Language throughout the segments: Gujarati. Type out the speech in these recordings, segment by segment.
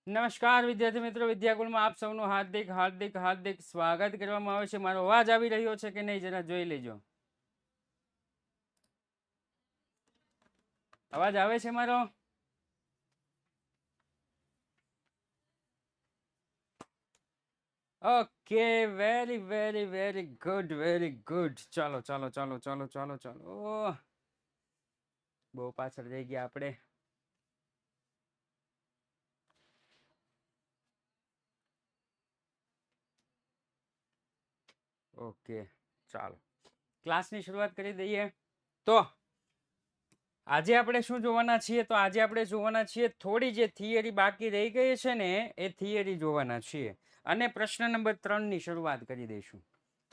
નમસ્કાર વિદ્યાર્થી મિત્રો, વિદ્યાકુળમાં આપ સૌનું હાર્દિક હાર્દિક હાર્દિક સ્વાગત કરવામાં આવે છે. મારો અવાજ આવી રહ્યો છે કે નહીં, જરા જોઈ લેજો. અવાજ આવે છે મારો? Okay, very very very good, very good. ચાલો ચાલો ચાલો ચાલો ચાલો ચાલો, બહુ પાછળ જઈ ગયા આપણે. ઓકે, ચાલો ક્લાસની શરૂઆત કરી દઈએ. તો આજે આપણે શું જોવાના છીએ? તો આજે આપણે જોવાના છીએ થોડી જે થિયરી બાકી રહી ગઈ છે ને, એ થિયરી જોવાના છીએ. અને પ્રશ્ન નંબર 3 ની શરૂઆત કરી દઈશું.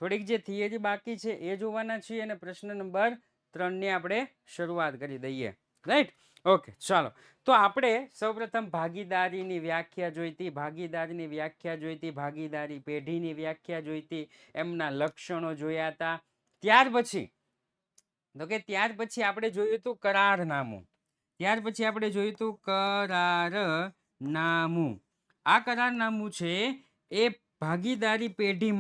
થોડીક જે થિયરી બાકી છે એ જોવાના છીએ અને પ્રશ્ન નંબર 3 ની આપણે શરૂઆત કરી દઈએ. રાઈટ? ઓકે, ચાલો. તો આપણે સૌપ્રથમ ભાગીદારીની વ્યાખ્યા જોઈતી, ભાગીદારીની વ્યાખ્યા જોઈતી, ભાગીદારી પેઢીની વ્યાખ્યા જોઈતી, એમના લક્ષણો જોયા હતા. ત્યાર પછી આપણે જોયું હતું કરારનામું. ત્યાર પછી આપણે જોયું હતું કરારનામું. આ કરારનામું છે એ ભાગીદારી પેઢી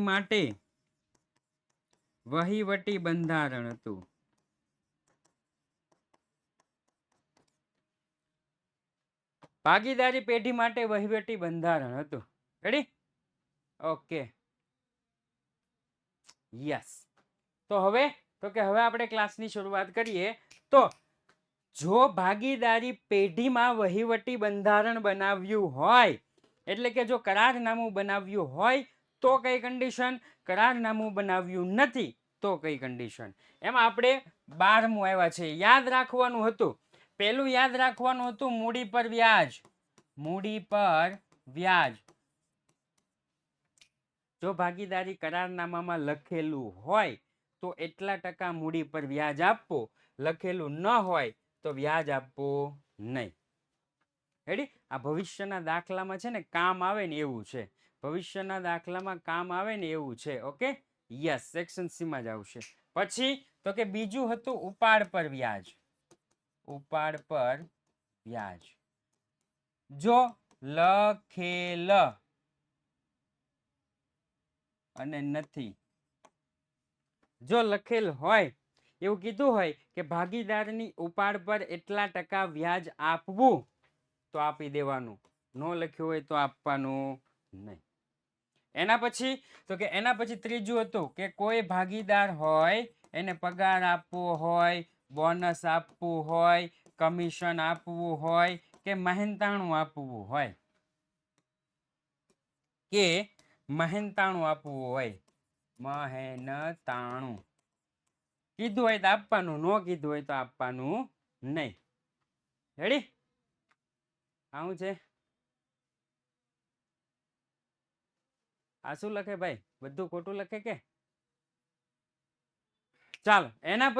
માટે વહીવટી બંધારણ હતું. ભાગીદારી પેઢી માટે વહીવટી બંધારણ હતું. રેડી? Okay, yes. તો હવે આપણે ક્લાસની શરૂઆત કરીએ. તો જો ભાગીદારી પેઢીમાં વહીવટી બંધારણ બનાવ્યું હોય, એટલે કે જો કરારનામું બનાવ્યું હોય તો કઈ કન્ડિશન, કરારનામું બનાવ્યું નથી તો કઈ કન્ડિશન. એમાં આપણે 12મું આવ્યા છે. યાદ રાખવાનું હતું, પહેલું યાદ રાખવાનું હતું મૂડી પર વ્યાજ. મૂડી પર વ્યાજ જો ભાગીદારી કરારનામામાં લખેલું હોય તો એટલા ટકા મૂડી પર વ્યાજ આપવો, લખેલું ન હોય તો વ્યાજ આપવું નહીં. રેડી? આ ભવિષ્યના દાખલામાં છે ને કામ આવે ને એવું છે. ભવિષ્યના દાખલામાં કામ આવે ને એવું છે. ઓકે, યસ, સેક્શન સી માં જ આવશે. પછી તો કે બીજું હતું ઉપાડ પર વ્યાજ. ઉપાડ પર વ્યાજ જો લખેલ અને નથી, જો લખેલ હોય એવું કીધું હોય કે ભાગીદારની ઉપાડ પર એટલા ટકા વ્યાજ આપવું તો આપી દેવાનું, ન લખ્યું હોય તો આપવાનું નહીં. એના પછી ત્રીજું હતું કે કોઈ ભાગીદાર હોય એને પગાર આપવો હોય, બોનસ આપવું હોય, કમિશન આપવું હોય કે મહેનતાણું આપવું હોય, મહેનતાણું કીધું હોય તો આપવાનું, ન કીધું હોય તો આપવાનું નહીં. રેડી? આવું છે. આ શું લખે ભાઈ? બધું ખોટું લખે કે? ચાલો, એના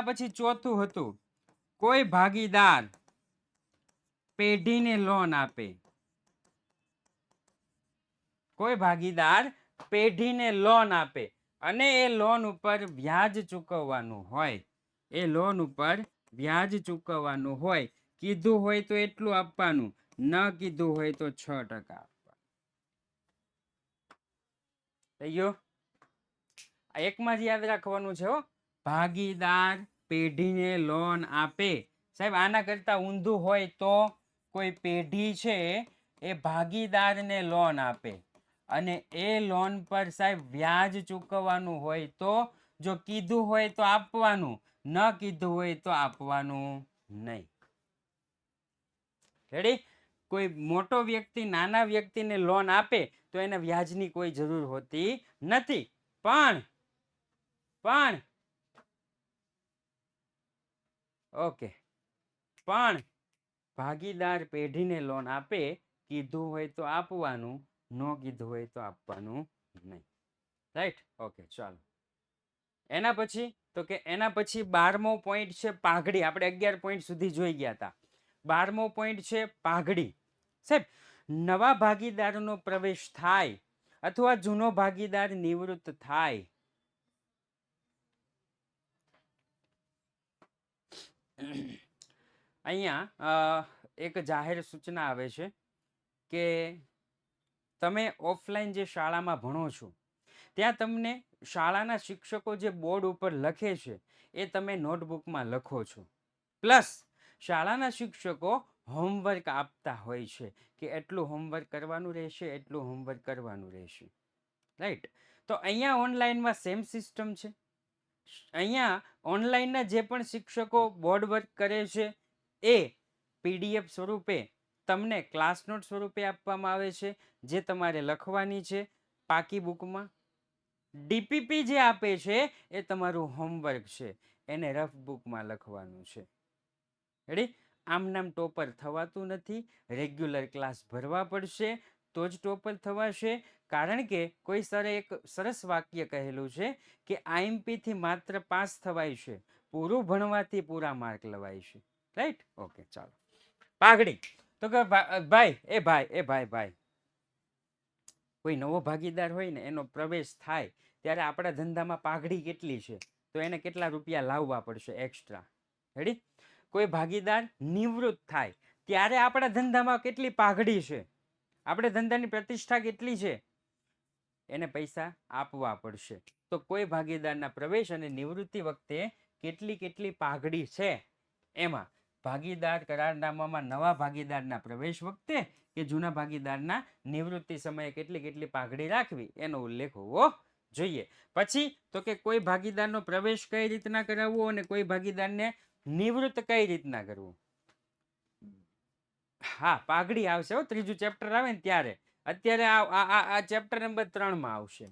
પછી ચોથું હતું કોઈ ભાગીદાર પેઢીને લોન આપે. કોઈ ભાગીદાર પેઢીને લોન આપે અને એ લોન ઉપર વ્યાજ ચૂકવવાનું હોય, એ લોન ઉપર વ્યાજ ચૂકવવાનું હોય, કીધું હોય તો એટલું આપવાનું, ન કીધું હોય તો 6%. થઈ ગયો? એકમાં જ યાદ રાખવાનું છે. ભાગીદાર પેઢીને લોન આપે. સાહેબ આના કરતા ઊંધું હોય તો કોઈ પેઢી છે એ ભાગીદારને લોન આપે અને એ લોન પર સાહેબ વ્યાજ ચૂકવવાનું હોય તો જો કીધું હોય તો આપવાનું, ન કીધું હોય તો આપવાનું નહીં. રેડી? કોઈ મોટો વ્યક્તિ નાના વ્યક્તિને લોન આપે તો એને વ્યાજની કોઈ જરૂર હોતી નથી. પણ ભાગીદાર પેઢીને લોન આપે, કીધું હોય તો આપવાનું, ન કીધું હોય તો આપવાનું નહીં. રાઈટ? ઓકે, ચાલો. એના પછી 12મો પોઈન્ટ છે પાઘડી. આપણે 11 પોઈન્ટ સુધી જોઈ ગયા હતા. 12મો પોઈન્ટ છે પાઘડી. સાહેબ નવા ભાગીદારનો પ્રવેશ થાય અથવા જૂનો ભાગીદાર નિવૃત્ત થાય અહીંયા એક જાહેર સૂચના આવે છે કે તમે ઓફલાઈન જે શાળામાં ભણો છો ત્યાં તમને શાળાના શિક્ષકો જે બોર્ડ ઉપર લખે છે એ તમે નોટબુકમાં લખો છો, પ્લસ શાળાના શિક્ષકો હોમવર્ક આપતા હોય છે કે એટલું હોમવર્ક કરવાનું રહેશે, એટલું હોમવર્ક કરવાનું રહેશે, રાઈટ? તો અહીંયા ઓનલાઈનમાં સેમ સિસ્ટમ છે. અહીંયા ઓનલાઈનના જે પણ શિક્ષકો બોર્ડ વર્ક કરે છે એ PDF સ્વરૂપે તમને ક્લાસ નોટ સ્વરૂપે આપવામાં આવે છે, જે તમારે લખવાની છે પાકી બુકમાં. DPP જે આપે છે એ તમારું હોમવર્ક છે, એને રફ બુકમાં લખવાનું છે. રેડી? આમ નામ ટોપર થવાતું નથી, રેગ્યુલર ક્લાસ ભરવા પડશે તો જ ટોપર થવાશે. કારણ કે કોઈ સરે એક સરસ વાક્ય કહેલું છે કે IMP થી માત્ર પાસ થવાય છે, પૂરું ભણવાથી પૂરા માર્ક લવાય છે, રાઈટ? ઓકે, ચાલો. પાઘડી. તો કે ભાઈ કોઈ નવો ભાગીદાર હોય ને એનો પ્રવેશ થાય ત્યારે આપણા ધંધામાં પાઘડી કેટલી છે તો એને કેટલા રૂપિયા લાવવા પડશે એક્સ્ટ્રા, રેડી? કોઈ ભાગીદાર નિવૃત્ત થાય ત્યારે આપણા ધંધામાં કેટલી પાઘડી છે, આપણે ધંધાની પ્રતિષ્ઠા કેટલી છે, એને પૈસા આપવા પડશે. તો કોઈ ભાગીદારના પ્રવેશ અને નિવૃત્તિ વખતે કેટલી પાઘડી છે એમાં ભાગીદાર કરારનામામાં નવા ભાગીદારના પ્રવેશ વખતે કે જૂના ભાગીદારના નિવૃત્તિ સમયે કેટલી પાઘડી રાખવી એનો ઉલ્લેખ હોવો જોઈએ. પછી તો કે કોઈ ભાગીદારનો પ્રવેશ કઈ રીતના કરાવવો અને કોઈ ભાગીદારને નિવૃત્ત કઈ રીતના કરવું. હા, પાઘડી આવશે હો, ત્રીજું ચેપ્ટર આવે ને ત્યારે. અત્યારે આ ચેપ્ટર નંબર 3 માં આવશે,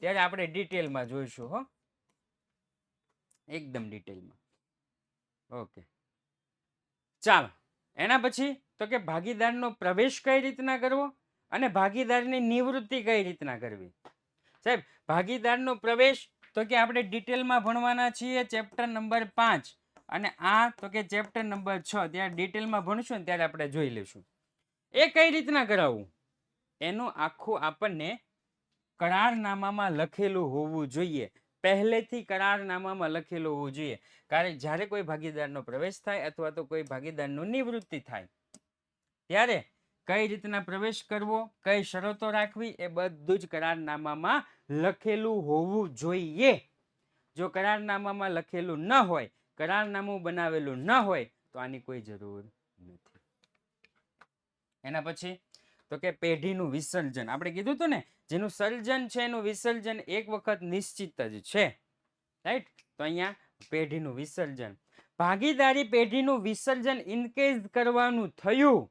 ત્યારે આપણે ડિટેલમાં જોઈશું હો, એકદમ ડિટેલમાં. ઓકે, ચાલો. એના પછી તો કે ભાગીદારનો પ્રવેશ કઈ રીતના કરવો અને ભાગીદારની નિવૃત્તિ કઈ રીતના કરવી. સાહેબ, ભાગીદારનો પ્રવેશ તો કે આપણે ડિટેલમાં ભણવાના છીએ ચેપ્ટર નંબર 5 અને આ તો કે ચેપ્ટર નંબર 6. ત્યારે ડિટેલમાં ભણશું ને ત્યારે આપણે જોઈ લઈશું એ કઈ રીતના કરાવવું. એનું આખું આપણને કરારનામામાં લખેલું હોવું જોઈએ, પહેલેથી કરારનામામાં લખેલું હોવું જોઈએ. કારણ જ્યારે કોઈ ભાગીદારનો પ્રવેશ થાય અથવા તો કોઈ ભાગીદારનું નિવૃત્તિ થાય ત્યારે કઈ રીતના પ્રવેશ કરવો, કઈ શરતો રાખવી, એ બધું જ કરારનામામાં લખેલું હોવું જોઈએ. જો કરારનામામાં લખેલું ન હોય, કરારનામું બનાવેલું ન હોય તો આની કોઈ જરૂર નથી. એના પછી તો કે પેઢીનું વિસર્જન. આપણે કીધું હતું ને, જેનું સર્જન છે એનું વિસર્જન એક વખત નિશ્ચિત જ છે, રાઈટ? તો અહીંયા પેઢીનું વિસર્જન, ભાગીદારી પેઢીનું વિસર્જન ઇનકેસ કરવાનું થયું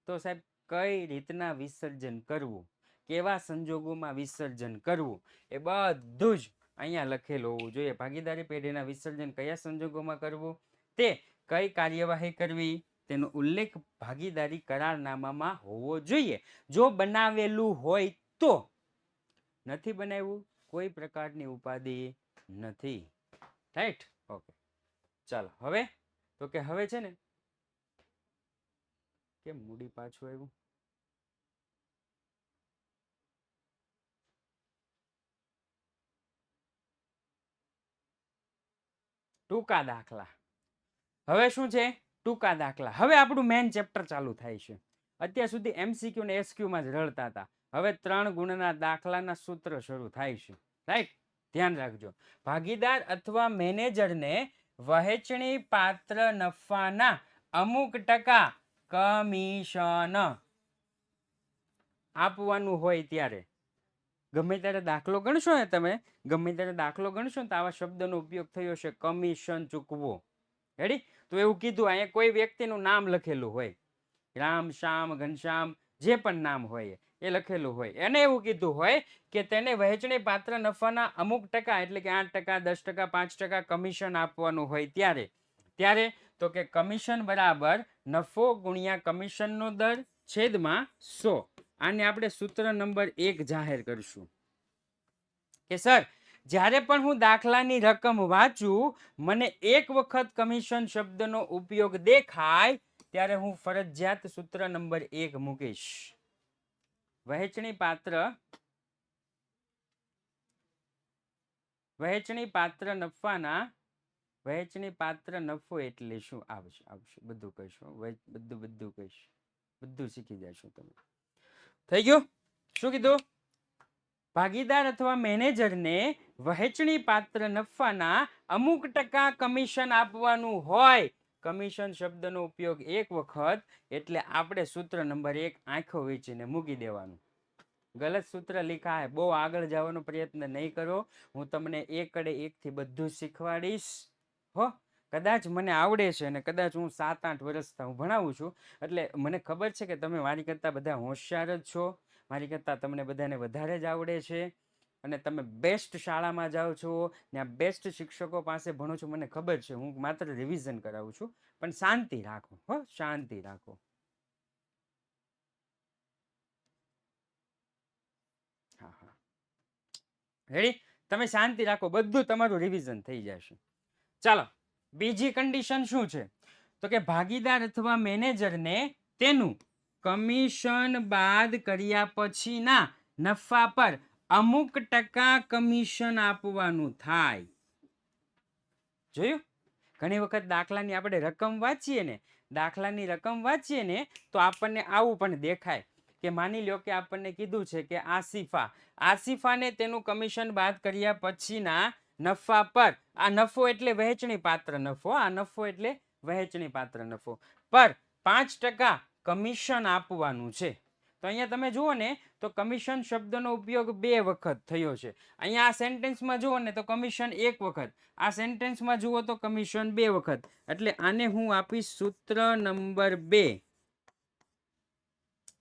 તો સાહેબ કઈ રીતના વિસર્જન કરવું, કેવા સંજોગોમાં વિસર્જન કરવું, એ બધું જ અહીંયા લખેલું હોવું જોઈએ. ભાગીદારી પેઢીના વિસર્જન કયા સંજોગોમાં કરવું, તે કઈ કાર્યવાહી કરવી, તેનો ઉલ્લેખ ભાગીદારી કરારનામામાં હોવો જોઈએ. જો બનાવેલું હોય તો, નથી બનાવ્યું કોઈ પ્રકારની ઉપાધિ નથી, રાઈટ? ઓકે, ચાલો. હવે તો કે હવે છે ને, કેમ મૂડી પાછું આવ્યું? ટૂંકા દાખલા. હવે શું છે? ટૂંકા દાખલા. હવે આપણું મેઇન ચેપ્ટર ચાલુ થાય છે. અત્યાર સુધી MCQ ને SQ માં જ રડતા હતા. હવે 3 ગુણના દાખલાના સૂત્ર શરૂ થાય છે, રાઈટ? ધ્યાન રાખજો. ભાગીદાર અથવા મેનેજરને વહેંચણી પાત્ર નફાના અમુક ટકા કમિશન આપવાનું હોય ત્યારે ગમે ત્યારે દાખલો ગણશો ને તમે, ગમે ત્યારે દાખલો ગણશો ને તો આવા શબ્દનો ઉપયોગ થયો છે, કમિશન ચૂકવો. રેડી? તો એવું કીધું, અહીંયા કોઈ વ્યક્તિનું નામ લખેલું હોય, રામ, શ્યામ, ઘનશ્યામ, જે પણ નામ હોય એ લખેલું હોય, એને એવું કીધું હોય કે તેને વહેંચણી પાત્ર નફાના અમુક ટકા એટલે કે 8%, 10%, 5% કમિશન આપવાનું હોય ત્યારે તો કે કમિશન બરાબર નફો ગુણ્યા કમિશનનો દર છેદમાં 100. આને આપણે સૂત્ર નંબર 1 જાહેર કરશું કે સર, જ્યારે પણ હું દાખલાની રકમ વાંચું, મને એક વખત કમિશન શબ્દનો ઉપયોગ દેખાય ત્યારે હું ફરજિયાત સૂત્ર નંબર 1 મૂકીશ. વહેંચણી પાત્ર નફાના વહેંચણી પાત્ર નફો એટલે શું? આવશે આવશે, બધું કહીશું, બધું કહીશ, બધું શીખી જશો તમે. થઈ ગયું? શું કીધું? ભાગીદાર અથવા મેનેજરને વહેંચણી પાત્ર નફાના અમુક ટકા કમિશન આપવાનું હોય. કમિશન શબ્દનો ઉપયોગ એક વખત એટલે આપણે સૂત્ર નંબર 1 આંખો વીંચીને મૂકી દેવાનું. ગલત સૂત્ર લીખા હે, બહુ આગળ જવાનો પ્રયત્ન નહીં કરો. હું તમને એકડે એકથી બધું શીખવાડીશ હો. કદાચ મને આવડે છે અને કદાચ હું 7-8 વર્ષથી હું ભણાવું છું, એટલે મને ખબર છે કે તમે મારી કરતાં બધા હોશિયાર જ છો. મારી કરતાં તમને બધાને વધારે જ આવડે છે અને તમે બેસ્ટ શાળામાં જાઓ છો, ત્યાં બેસ્ટ શિક્ષકો પાસે ભણો છો. મને ખબર છે, હું માત્ર રિવિઝન કરાવું છું. પણ શાંતિ રાખો હો, શાંતિ રાખો. હા હા, રેડી? તમે શાંતિ રાખો, બધું તમારું રિવિઝન થઈ જશે. ચાલો, બીજી કન્ડિશન શું છે? તો કે ભાગીદાર અથવા મેનેજરને તેનું કમિશન બાદ કર્યા પછીના નફા પર અમુક ટકા કમિશન આપવાનું થાય. જોયું? ઘણી વખત દાખલાની આપણે રકમ વાંચીએ ને, દાખલાની રકમ વાંચીએ ને તો આપણને આવું પણ દેખાય કે માની લો કે આપણને કીધું છે કે આસિફાને તેનું કમિશન બાદ કર્યા પછીના નફા પર, આ નફો એટલે વહેંચણી પાત્ર નફો, આ નફો એટલે વહેંચણી પાત્ર નફો પર 5% કમિશન આપવાનું છે. તો અહીંયા તમે જુઓ ને તો કમિશન શબ્દનો ઉપયોગ 2 વખત થયો છે. અહીંયા આ સેન્ટેન્સમાં જુઓ ને તો કમિશન 1 વખત, આ સેન્ટેન્સમાં જુઓ તો કમિશન 2 વખત. એટલે આને હું આપીશ સૂત્ર નંબર 2.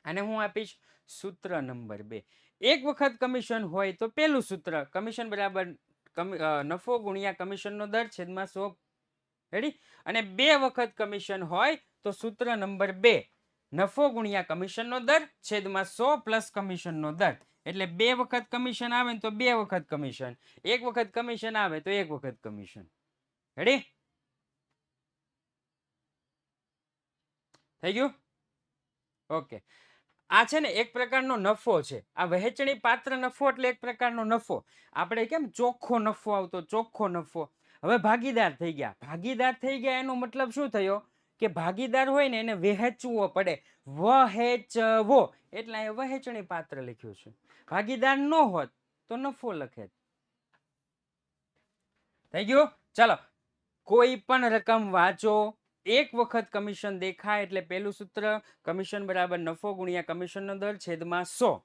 આને હું આપીશ સૂત્ર નંબર 2. 1 વખત કમિશન હોય તો પેલું સૂત્ર કમિશન બરાબર નફો ગુણ્યા કમિશનનો દર છેદમાં 100. રેડી? અને 2 વખત કમિશન હોય તો સૂત્ર નંબર 2 નફો ગુણ્યા કમિશનનો દર છેદમાં 100 પ્લસ કમિશનનો દર. એટલે 2 વખત કમિશન આવે તો 2 વખત કમિશન, 1 વખત કમિશન આવે તો 1 વખત કમિશન. રેડી? થઈ ગયું? ઓકે. આ છે ને એક પ્રકારનો નફો છે. આ વહેંચણી પાત્ર નફો એટલે એક પ્રકારનો નફો. આપણે કેમ ચોખ્ખો નફો આવતો, ચોખ્ખો નફો. હવે ભાગીદાર થઈ ગયા. ભાગીદાર થઈ ગયા એનો મતલબ શું થયો કે ભાગીદાર હોય ને એને વહેંચવો પડે. વહેંચવો એટલે એ વહેંચણી પાત્ર લખ્યું છે. ભાગીદાર ન હોત તો નફો લખે. થઈ ગયું? ચાલો, કોઈ પણ રકમ વાંચો, 1 વખત કમિશન દેખાય એટલે પેલું સૂત્ર કમિશન બરાબર નફો ગુણ્યા કમિશનનો દર છેદમાં 100.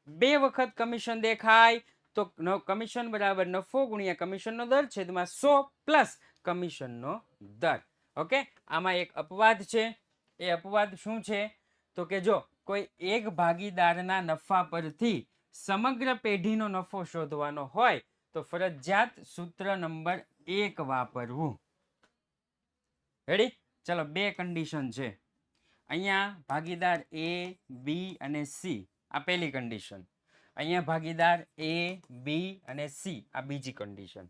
2 વખત કમિશન દેખાય તો કમિશન બરાબર નફો ગુણ્યા કમિશનનો દર છેદમાં 100 પ્લસ કમિશનનો દર. ઓકે? આમાં એક અપવાદ છે. એ અપવાદ શું છે? તો કે જો કોઈ એક ભાગીદારના નફા પરથી સમગ્ર પેઢીનો નફો શોધવાનો હોય તો ફરજિયાત સૂત્ર નંબર 1 વાપરવું. રેડી? ચલો, 2 કન્ડિશન છે. અહીંયા ભાગીદાર A, B અને C, આ પહેલી કન્ડિશન. અહીંયા ભાગીદાર A, B અને C, આ બીજી કન્ડિશન.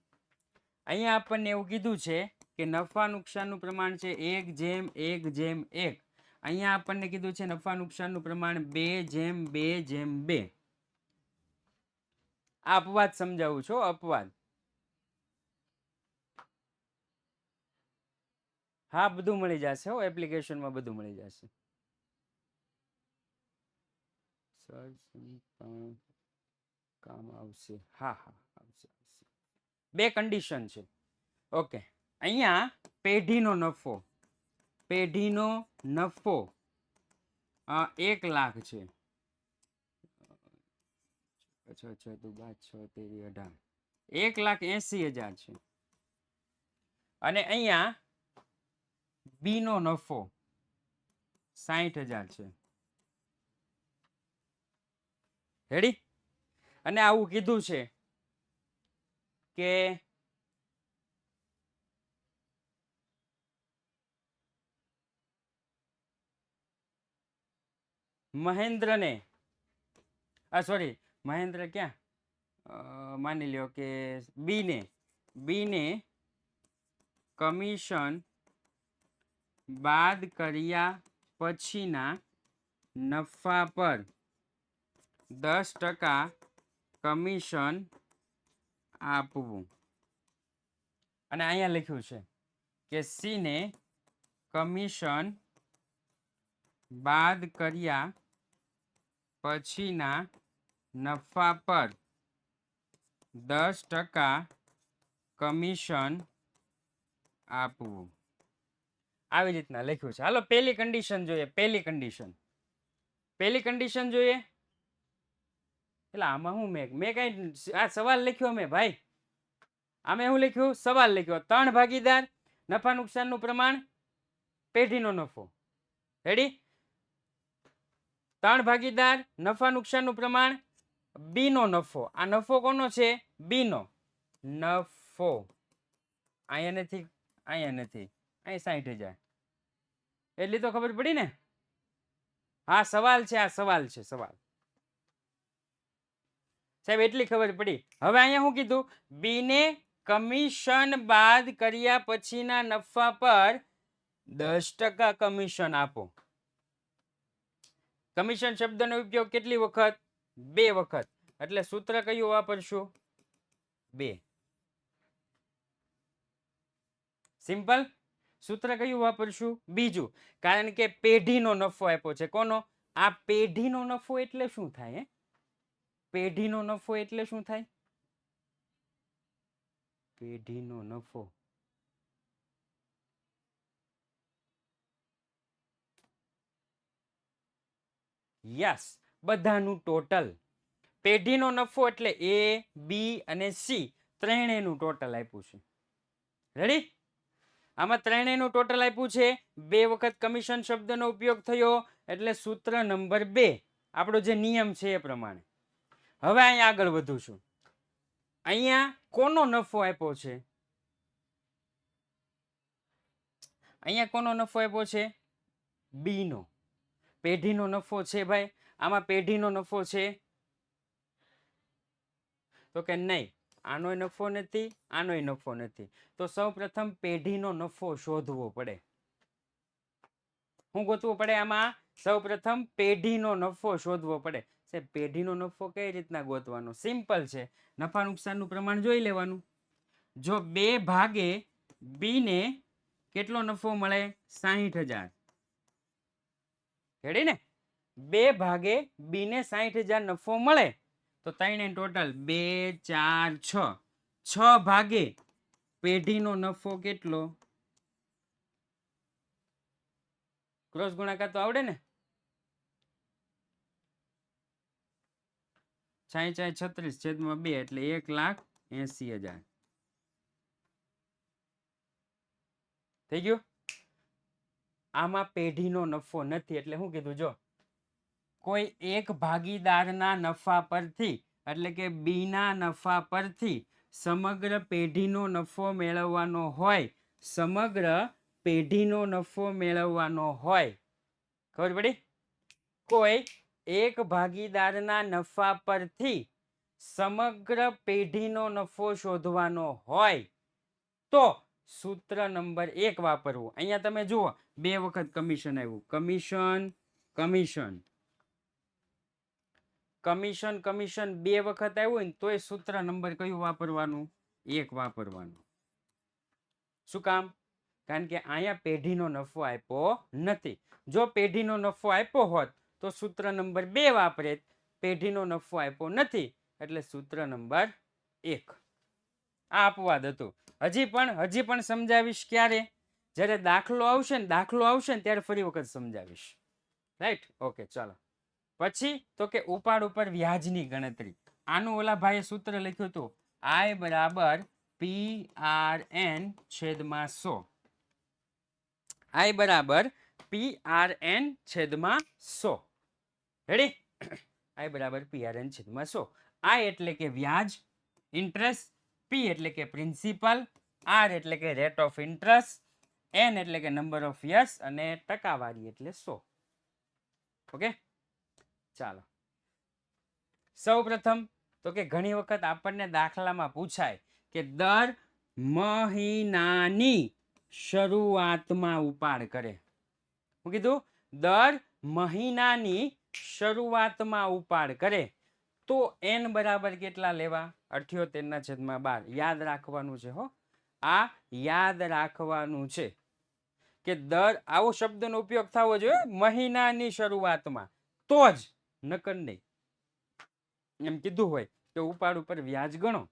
અહીંયા આપણને એવું કીધું છે કે નફા નુકસાનનું પ્રમાણ છે 1:1:1. અહીંયા આપણને કીધું છે નફા નુકસાનનું પ્રમાણ 2:2:2. આ અપવાદ સમજાવું છું, અપવાદ. હા, બધું મળી જશે હો, એપ્લિકેશનમાં બધું મળી જશે. કામ આવશે. હા હા, આવશે. 2 કન્ડિશન છે. ઓકે, અહીંયા પેઢીનો નફો 1 લાખ છે. 1,80,000 છે. અને અહીંયા બી નો નફો 60,000 છે. રેડી? અને આવું કીધું છે કે મહેન્દ્રને, મહેન્દ્ર ક્યાં, માની લ્યો કે બીને કમિશન બાદ કર્યા પછીના નફા પર 10% કમિશન આપવું. અને અહીંયા લખ્યું છે કે સી ને કમિશન બાદ કર્યા પછીના નફા પર 10% કમિશન આપવું. આવી રીતના લખ્યું છે. હાલો પહેલી કન્ડિશન જોઈએ. પહેલી કન્ડિશન જોઈએ. એટલે આમાં હું મેં કઈ આ સવાલ લખ્યો મેં ભાઈ. આમે શું લખ્યું? સવાલ લખ્યો. 3 ભાગીદાર, નફા નુકસાનનું પ્રમાણ, પેઢીનો નફો. રેડી? 3 ભાગીદાર, નફા નુકસાનનું પ્રમાણ, બી નો નફો. આ નફો કોનો છે? બી નો નફો. અહીંયા નથી, અહીંયા નથી, અહીં 60,000. એટલી તો ખબર પડી ને? હા સવાલ છે, આ સવાલ છે, સવાલ સાહેબ એટલી ખબર પડી. હવે અહીંયા શું કીધું? બી ને કમિશન બાદ કર્યા પછીના નફા પર 10% કમિશન આપો. કમિશન શબ્દનો ઉપયોગ કેટલી વખત? 2 વખત. એટલે સૂત્ર કયું વાપરશું? 2. સિમ્પલ. સૂત્ર કયું વાપરશું? બીજું. કારણ કે પેઢીનો નફો આપ્યો છે. કોનો? આ પેઢીનો નફો એટલે શું થાય? પેઢીનો નફો એટલે શું થાય? પેઢીનો નફો યસ, બધાનું ટોટલ. પેઢીનો નફો એટલે એ, બી અને સી ત્રણેયનું ટોટલ આપ્યું છે. રેડી? આમાં ત્રણેયનું ટોટલ આપ્યું છે. 2 વખત કમિશન શબ્દનો ઉપયોગ થયો એટલે સૂત્ર નંબર 2. આપણો જે નિયમ છે એ પ્રમાણે. હવે અહીંયા આગળ વધું છું. અહીંયા કોનો નફો આપ્યો છે? અહીંયા કોનો નફો આપ્યો છે? બી નો. પેઢીનો નફો છે ભાઈ. આમાં પેઢીનો નફો છે તો કે નહીં? આનોય નફો નથી, આનોય નફો નથી. તો સૌ પ્રથમ પેઢીનો નફો શોધવો પડે. શું ગોતવું પડે આમાં? સૌ પ્રથમ પેઢીનો નફો શોધવો પડે. સાહેબ પેઢીનો નફો કઈ રીતના ગોતવાનો? સિમ્પલ છે. નફા નુકસાનનું પ્રમાણ જોઈ લેવાનું. જો 2 ભાગે બી ને કેટલો નફો મળે? 60,000. રેડી ને? 2 ભાગે બી ને 60,000 નફો મળે તો 3 ટોટલ 2 4 6. 6 ભાગે પેઢીનો નફો કેટલો? ક્રોસ ગુણાકાર તો આવડે ને? 6×36/2 એટલે 1,80,000 થઈ ગયું. આમાં પેઢીનો નફો નથી એટલે શું કીધું? જો કોઈ એક ભાગીદારના નફા પરથી એટલે કે બી ના નફા પરથી સમગ્ર પેઢીનો નફો મેળવવાનો હોય, સમગ્ર પેઢીનો નફો મેળવવાનો હોય. ખબર પડી? કોઈ એક ભાગીદારના નફા પરથી સમગ્ર પેઢીનો નફો શોધવાનો હોય તો સૂત્ર નંબર 1 વાપરવું. અહીંયા તમે જુઓ 2 વખત કમિશન આવ્યું. કમિશન કમિશન કમિશન કમિશન 2 વખત આવ્યું ને તોય સૂત્ર નંબર કયું વાપરવાનું? 1 વાપરવાનું. શું કામ? કારણ કે અહીંયા પેઢીનો નફો આપ્યો નથી. જો પેઢીનો નફો આપ્યો હોત તો સૂત્ર નંબર 2 વાપરે. પેઢીનો નફો આપ્યો નથી એટલે સૂત્ર નંબર 1. આ અપવાદ હતું. હજી પણ સમજાવીશ. ક્યારે? જ્યારે દાખલો આવશે ને ત્યારે ફરી વખત સમજાવીશ. રાઈટ? ઓકે ચાલો. પછી તો કે ઉપાડ ઉપર વ્યાજની ગણતરી. આનું ઓલા ભાઈએ સૂત્ર લખ્યું હતું I બરાબર PRN/100. I બરાબર PRN/100. રેડી? I બરાબર PRN/100. I એટલે કે વ્યાજ, ઇન્ટરેસ્ટ, P એટલે કે પ્રિન્સિપલ, R એટલે કે રેટ ઓફ ઇન્ટરેસ્ટ, N એટલે કે નંબર ઓફ યર્સ અને ટકાવારી એટલે 100. ઓકે ચાલો. સૌ પ્રથમ તો કે ઘણી વખત આપણને દાખલામાં પૂછાય કે દર મહિનાની શરૂઆતમાં ઉપાડ કરે. શું કીધું? દર મહિનાની શરૂઆતમાં ઉપાડ કરે તો n બરાબર કેટલા લેવા? 78/12. યાદ રાખવાનું છે હો. આ યાદ રાખવાનું છે કે દર આવો શબ્દનો ઉપયોગ થવો જોઈએ મહિનાની શરૂઆતમાં, તો જ, નકર નહીં. એમ કીધું હોય કે ઉપાડ ઉપર વ્યાજ ગણો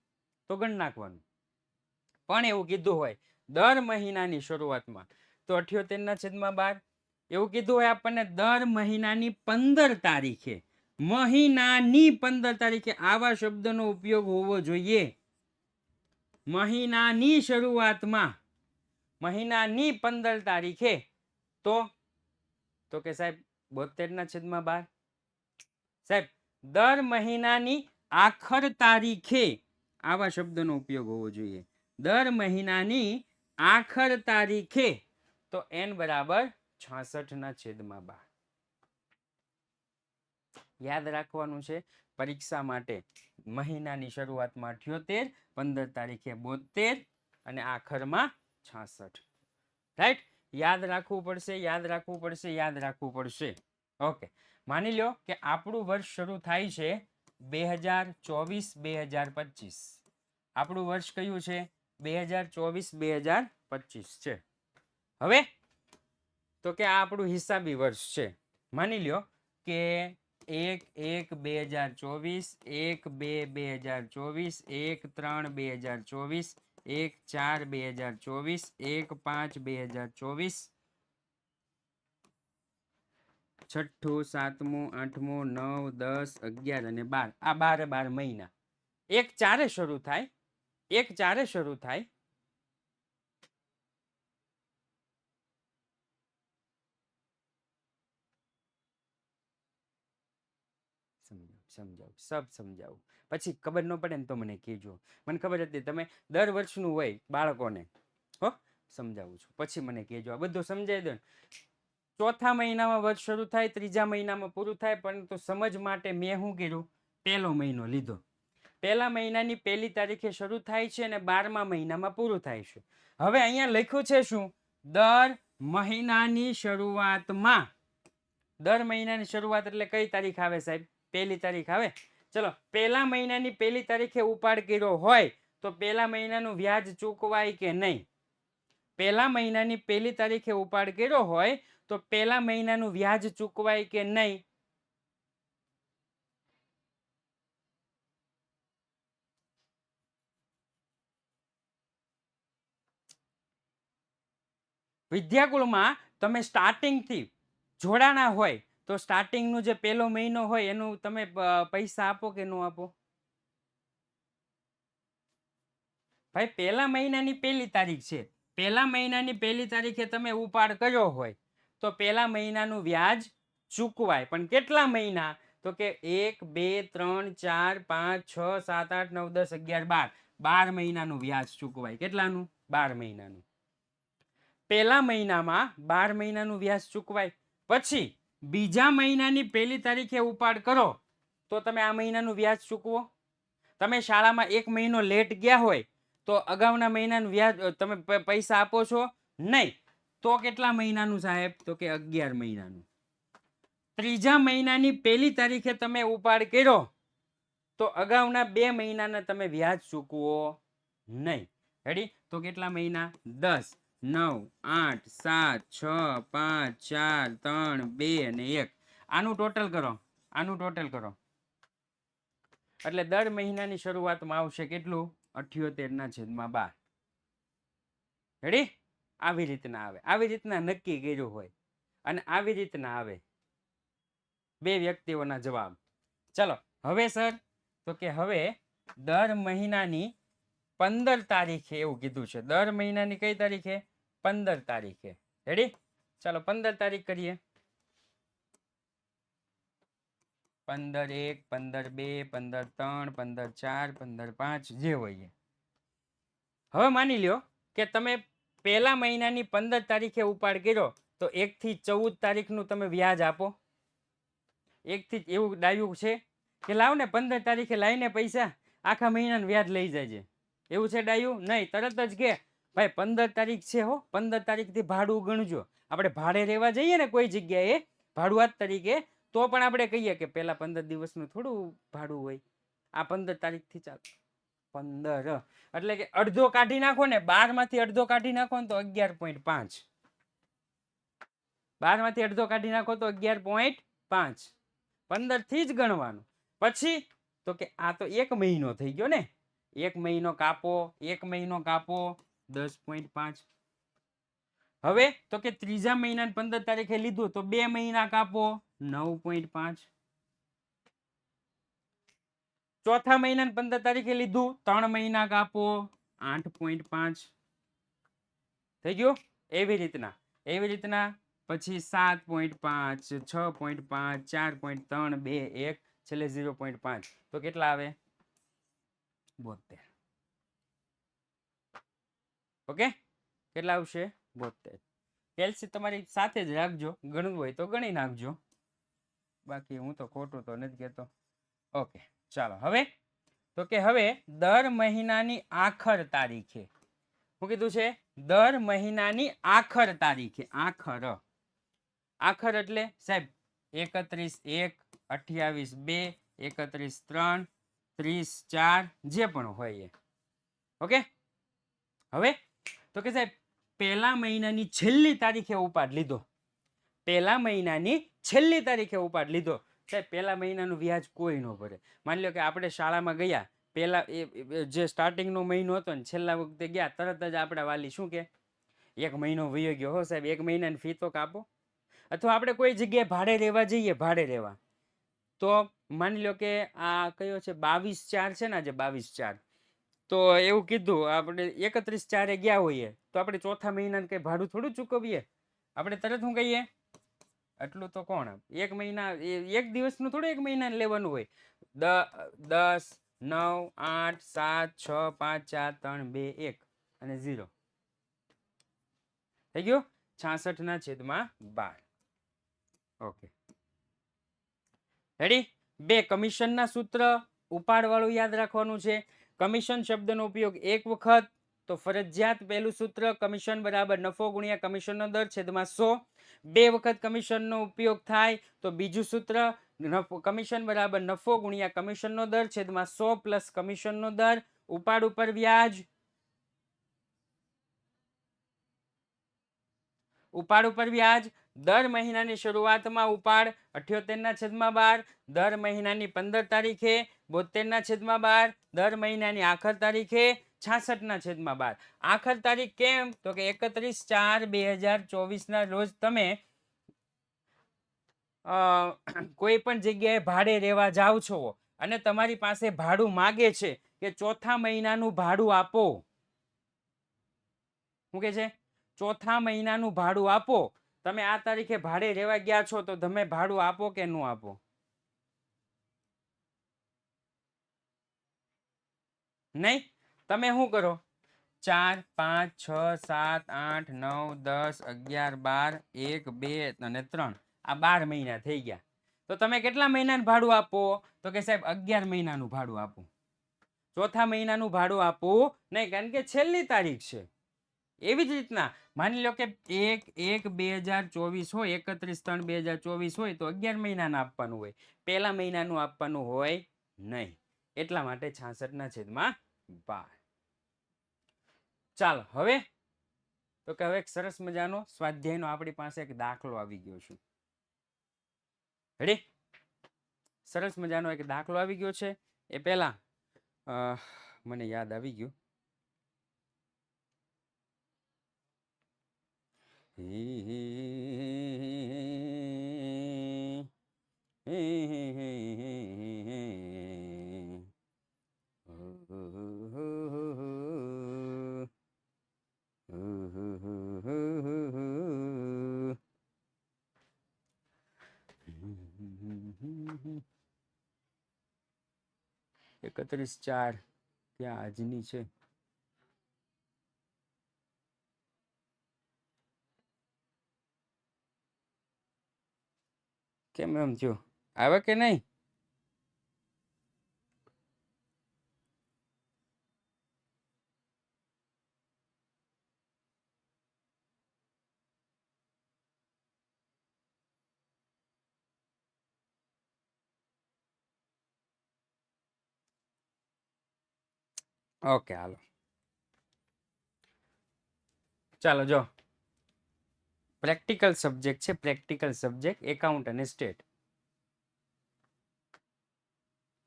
તો ગણ નાખવાનું, પણ એવું કીધું હોય દર મહિનાની શરૂઆતમાં તો 78/12. એવું કીધું હોય આપણને દર મહિનાની 15 તારીખે, મહિનાની 15 તારીખે આવા શબ્દનો ઉપયોગ હોવો જોઈએ. મહિનાની શરૂઆતમાં, મહિનાની 15 તારીખે, તો કે સાહેબ 72/12. સાહેબ દર મહિનાની આખર તારીખે આવા શબ્દનો ઉપયોગ હોવો જોઈએ. દર મહિનાની આખર તારીખે તો n બરાબર 66/12. યાદ રાખવાનું છે પરીક્ષા માટે. મહિનાની શરૂઆતમાં 78, 15 તારીખે 72 અને આખરમાં 66. રાઈટ? યાદ રાખવું પડશે, યાદ રાખવું પડશે, યાદ રાખવું પડશે. ઓકે, માની લો કે આપણું વર્ષ શરૂ થાય છે 2024-2025. આપણું વર્ષ કયું છે? 2024-2025 છે. હવે તો કે આ આપણું હિસાબી વર્ષ છે. માની લ્યો કે 1/1/2024, 1/2/2024, 1/3/2024, 1/4/2024, 1/5/2024, છઠ્ઠું, સાતમું, આઠમું, 9, 10, 11 અને 12. આ 12 મહિના 1/4 શરૂ થાય. 1/4 શરૂ થાય. સમજાવું સબ સમજાવું, પછી ખબર ન પડે ને તો મને કહેજો. મને ખબર હતી તમે દર વર્ષનું હોય બાળકોને, હો સમજાવું છું, પછી મને કહેજો. આ બધું સમજાઈ દો ને. ચોથા મહિનામાં વર્ષ શરૂ થાય, ત્રીજા મહિનામાં પૂરું થાય, પરંતુ સમજ માટે મેં શું કર્યું? પહેલો મહિનો લીધો. પહેલા મહિનાની 1 તારીખે શરૂ થાય છે અને 12મા મહિનામાં પૂરું થાય છે. હવે અહીંયા લખ્યું છે શું? દર મહિનાની શરૂઆતમાં. દર મહિનાની શરૂઆત એટલે કઈ તારીખ આવે સાહેબ? 1 તારીખ આવે. ચલો, પહેલા મહિનાની 1 તારીખે ઉપાડ કર્યો હોય તો પહેલા મહિનાનું વ્યાજ ચૂકવાય કે નહીં? પહેલા મહિનાની 1 તારીખે ઉપાડ કર્યો હોય તો પહેલા મહિનાનું વ્યાજ ચૂકવાય કે નહીં? વિદ્યાકુળમાં તમે સ્ટાર્ટિંગથી જોડાણા હોય તો સ્ટાર્ટિંગનું જે પહેલો મહિનો હોય એનું તમે પૈસા આપો કે ન આપો? ભાઈ પહેલા મહિનાની 1 તારીખ છે. પહેલા મહિનાની 1 તારીખે તમે ઉપાડ કર્યો હોય તો પહેલા મહિનાનું વ્યાજ ચૂકવાય. પણ કેટલા મહિના? તો કે 1, 2, 3, 4, 5, 6, 7, 8, 9, 10, 11, 12 મહિનાનું વ્યાજ ચૂકવાય. કેટલાનું? 12 મહિનાનું. પહેલા મહિનામાં 12 મહિનાનું વ્યાજ ચૂકવાય. પછી બીજા મહિનાની 1 તારીખે ઉપાડ કરો તો તમે આ મહિનાનું વ્યાજ ચૂકવો. તમે શાળામાં 1 મહિનો લેટ ગયા હોય તો અગાઉના મહિનાનું વ્યાજ તમે પૈસા આપો છો નહીં. તો કેટલા મહિનાનું સાહેબ? તો કે 11 મહિનાનું. ત્રીજા મહિનાની 1 તારીખે તમે ઉપાડ કર્યો તો અગાઉના 2 મહિનાના તમે વ્યાજ ચૂકવો નહીં. રેડી? તો કેટલા મહિના? 10, 9, 8, 7, 6, 5, 4, 3, 2 અને 1. આનું ટોટલ કરો, આનું ટોટલ કરો. એટલે દર મહિનાની શરૂઆતમાં આવશે કેટલું? 78/12. રેડી? આવી રીતના આવે, આવી રીતના નક્કી કર્યું હોય અને આવી રીતના આવે 2 વ્યક્તિઓના જવાબ. ચલો હવે સર, તો કે હવે દર મહિનાની 15 તારીખે એવું કીધું છે. દર મહિનાની કઈ તારીખે? 15 તારીખે. રેડી? ચાલો 15 તારીખ કરીએ. 15/1, 15/2, 15/3, 15/4, 15/5 જે હોય. હવે માની લ્યો કે તમે પહેલા મહિનાની 15 તારીખે ઉપાડ કર્યો તો 1 થી 14 તારીખનું તમે વ્યાજ આપો. 1 થી એવું ડાયું છે કે લાવ ને 15 તારીખે લાવીને પૈસા આખા મહિનાનું વ્યાજ લઈ જાય. એવું છે ડાયું? નહીં. તરત જ કે ભાઈ 15 તારીખ છે હો, 15 તારીખથી ભાડું ગણજો. આપણે ભાડે રહેવા જઈએ ને કોઈ જગ્યાએ ભાડુઆત તરીકે, તો પણ આપણે કહીએ કે પહેલા 15 દિવસનું થોડું ભાડું હોય, આ 15 તારીખથી ચાલુ. 15 એટલે કે અડધો કાઢી નાખો ને 12 માંથી અડધો કાઢી નાખો ને તો 11.5 12 માંથી અડધો કાઢી નાખો તો 11.5 15 થી જ ગણવાનું પછી તો કે આ તો એક મહિનો થઈ ગયો ને એક મહિનો કાપો 10.5 હવે તો કે ત્રીજા મહિના 15 તારીખે લીધું તો 2 મહિના કાપો 9.5 ચોથા મહિના 15 તારીખે લીધું 3 મહિના કાપો 8.5 થઈ ગયું એવી રીતના પછી 7.5 6.5 4.3 2 1 છેલ્લે 0.5 તો કેટલા આવે 72 ઓકે કેટલા આવશે 72 કેલ્સી તમારી સાથે જ રાખજો ગણવું હોય તો ગણી નાખજો બાકી હું તો ખોટું તો નથી કહેતો ઓકે ચાલો હવે તો કે હવે દર મહિનાની આખર તારીખે શું કીધું છે દર મહિનાની આખર તારીખે આખર એટલે સાહેબ 31/1 28/2 31/3 30/4 જે પણ હોય એ ઓકે હવે તો કે સાહેબ પહેલા મહિનાની છેલ્લી તારીખે ઉપાડ લીધો સાહેબ પહેલા મહિનાનું વ્યાજ કોઈ ન ભરે માની લો કે આપણે શાળામાં ગયા પહેલા જે સ્ટાર્ટિંગનો મહિનો હતો ને છેલ્લા વખતે ગયા તરત જ આપણા વાલી શું કે એક મહિનો વયો ગયો હો સાહેબ એક મહિનાની ફી તો કાપો અથવા આપણે કોઈ જગ્યાએ ભાડે રહેવા તો માની લો કે આ કયો છે 22/4 છે ને આજે 22/4 તો એવું કીધું આપણે 31/4 ગયા હોઈએ તો આપણે ચોથા મહિનાને કઈ ભાડું થોડું ચૂકવીએ આપણે તરત શું કહીએ એટલું તો કોણ એક મહિના એક દિવસનું થોડું એક મહિના લેવાનું હોય 10 9 8 7 6 5 4 3 2 1 અને 0 થઈ ગયું 66/12 ઓકે રેડી બે કમિશનના સૂત્ર ઉપાડવાળું યાદ રાખવાનું છે કમિશન શબ્દનો ઉપયોગ એક વખત તો ફરજિયાત પહેલું સૂત્ર કમિશન બરાબર નફો ગુણ્યા કમિશનનો દર છેદમાં 100 બે વખત કમિશનનો ઉપયોગ થાય તો બીજું સૂત્ર કમિશન બરાબર નફો ગુણ્યા કમિશનનો દર છેદમાં 100 પ્લસ કમિશનનો દર ઉપાડ ઉપર વ્યાજ દર મહિનાની શરૂઆતમાં ઉપાડ 78/12 દર મહિનાની 15 તારીખે 72/12 દર મહિનાની આખર તારીખે 66/12 આખર તારીખ કેમ તો કે 31/4/2024 ના રોજ તમે કોઈ પણ જગ્યાએ ભાડે રહેવા જાવ છો અને તમારી પાસે ભાડું માગે છે કે ચોથા મહિનાનું ભાડું આપો શું કે છે ચોથા મહિનાનું ભાડું આપો તમે આ તારીખે ભાડે રહેવા ગયા છો તો તમે ભાડું આપો કે ન આપો નહીં તમે શું કરો 4 5 6 7 8 9 10 11 12 1 2 અને 3 આ 12 મહિના થઈ ગયા તો તમે કેટલા મહિનાનું ભાડું આપો તો કે સાહેબ 11 મહિનાનું ભાડું આપો ચોથા મહિનાનું ભાડું આપવું નહીં કારણ કે છેલ્લી તારીખ છે એવી જ રીતના માની લો કે 1/1/2024 હોય 31/3/2024 હોય તો 11 મહિનાનું આપવાનું હોય પહેલા મહિનાનું આપવાનું હોય નહીં એટલા માટે 66/12 ચાલો હવે તો કે હવે એક સરસ મજાનો સ્વાધ્યાયનો આપણી પાસે એક દાખલો આવી ગયો છે રેડી સરસ મજાનો એક દાખલો આવી ગયો છે એ પહેલા મને યાદ આવી ગયું એકત્રીસ 4 ક્યાં આજની છે કેમ એમ થયું આવે કે નહીં ઓકે હાલો ચાલો જો પ્રેક્ટિકલ સબ્જેક્ટ છે, પ્રેક્ટિકલ સબ્જેક્ટ એકાઉન્ટ અને સ્ટેટ.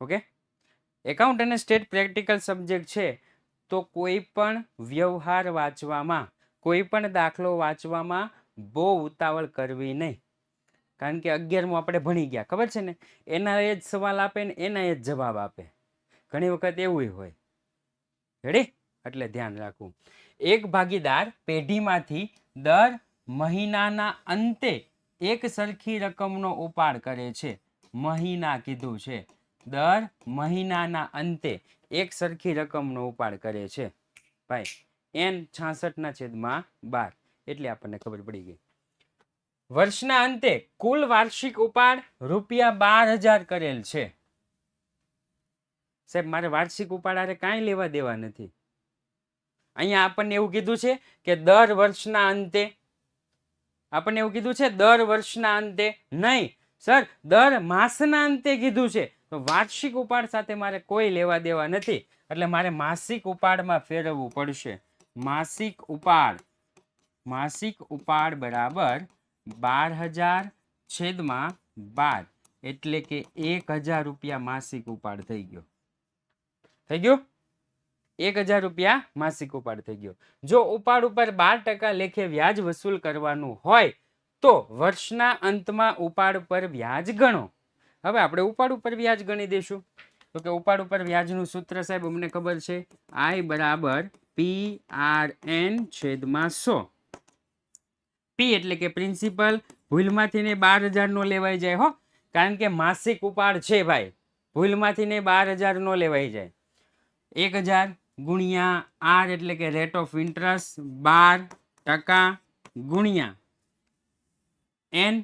ઓકે, એકાઉન્ટ અને સ્ટેટ પ્રેક્ટિકલ સબ્જેક્ટ છે. તો કોઈ પણ વ્યવહાર વાંચવામાં, કોઈ પણ દાખલો વાંચવામાં બહુ ઉતાવળ કરવી નહીં. કારણ કે 11મું આપણે ભણી ગયા, ખબર છે ને, એના એ જ સવાલ આપે ને એના એ જ જવાબ આપે. ઘણી વખત એવું હોય. રેડી? એટલે ધ્યાન રાખવું. એક ભાગીદાર પેઢીમાંથી દર મહિનાના અંતે એક સરખી રકમનો ઉપાડ કરે છે. મહિના કીધું છે, દર મહિનાના અંતે એક સરખી રકમનો ઉપાડ કરે છે. ભાઈ n 66/12 એટલે આપણને ખબર પડી ગઈ. વર્ષના અંતે કુલ વાર્ષિક ઉપાડ ₹12,000 કરેલ છે. સાહેબ મારે વાર્ષિક ઉપાડ આરે કાંઈ લેવા દેવા નથી. અહીંયા આપણને એવું કીધું છે કે દર વર્ષના અંતે, આપણને એવું કીધું છે દર વર્ષના અંતે નહીં સર, દર માસના અંતે કીધું છે. તો વાર્ષિક ઉપાડ સાથે મારે કોઈ લેવા દેવા નથી, એટલે મારે માસિક ઉપાડમાં ફેરવવું પડશે. માસિક ઉપાડ, માસિક ઉપાડ બરાબર 12,000/12 એટલે કે 1,000 રૂપિયા માસિક ઉપાડ થઈ ગયો. થઈ ગયું? 1,000 રૂપિયા માસિક ઉપાડ થઈ ગયો. જો ઉપાડ ઉપર 12% લેખે વ્યાજ વસૂલ કરવાનું હોય તો વર્ષના અંતમાં ઉપાડ પર વ્યાજ ગણો. હવે આપણે ઉપાડ ઉપર વ્યાજ ગણી દઈશું. તો કે ઉપાડ ઉપર વ્યાજનું સૂત્ર સાહેબ અમને ખબર છે, I બરાબર PRN/100. પી એટલે કે પ્રિન્સિપલ, ભૂલમાંથી ને 12,000 નો લેવાઈ જાય હો, કારણ કે માસિક ઉપાડ છે ભાઈ, ભૂલમાંથી ને 12,000 નો લેવાઈ જાય. 1,000 ગુણ્યા R એટલે કે રેટ ઓફ ઇન્ટરેસ્ટ 12% ગુણ્યા n